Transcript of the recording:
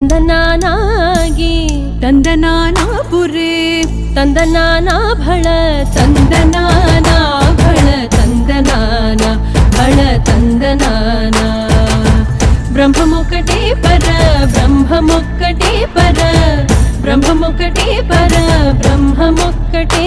ತಂದನಾನಾಗಿ ತಂದನಾನಾಪುರೇ ತಂದನಾನ ಭಳ ತಂದನಾನ ಭಳ ತಂದನಾನ ಭಳ ತಂದನಾನ ಬ್ರಹ್ಮಮೊಕ್ಕಟೇ ಪರ ಬ್ರಹ್ಮಮೊಕ್ಕಟೇ ಪರ ಬ್ರಹ್ಮಮೊಕ್ಕಟೇ ಪರ ಬ್ರಹ್ಮಮೊಕ್ಕಟೇ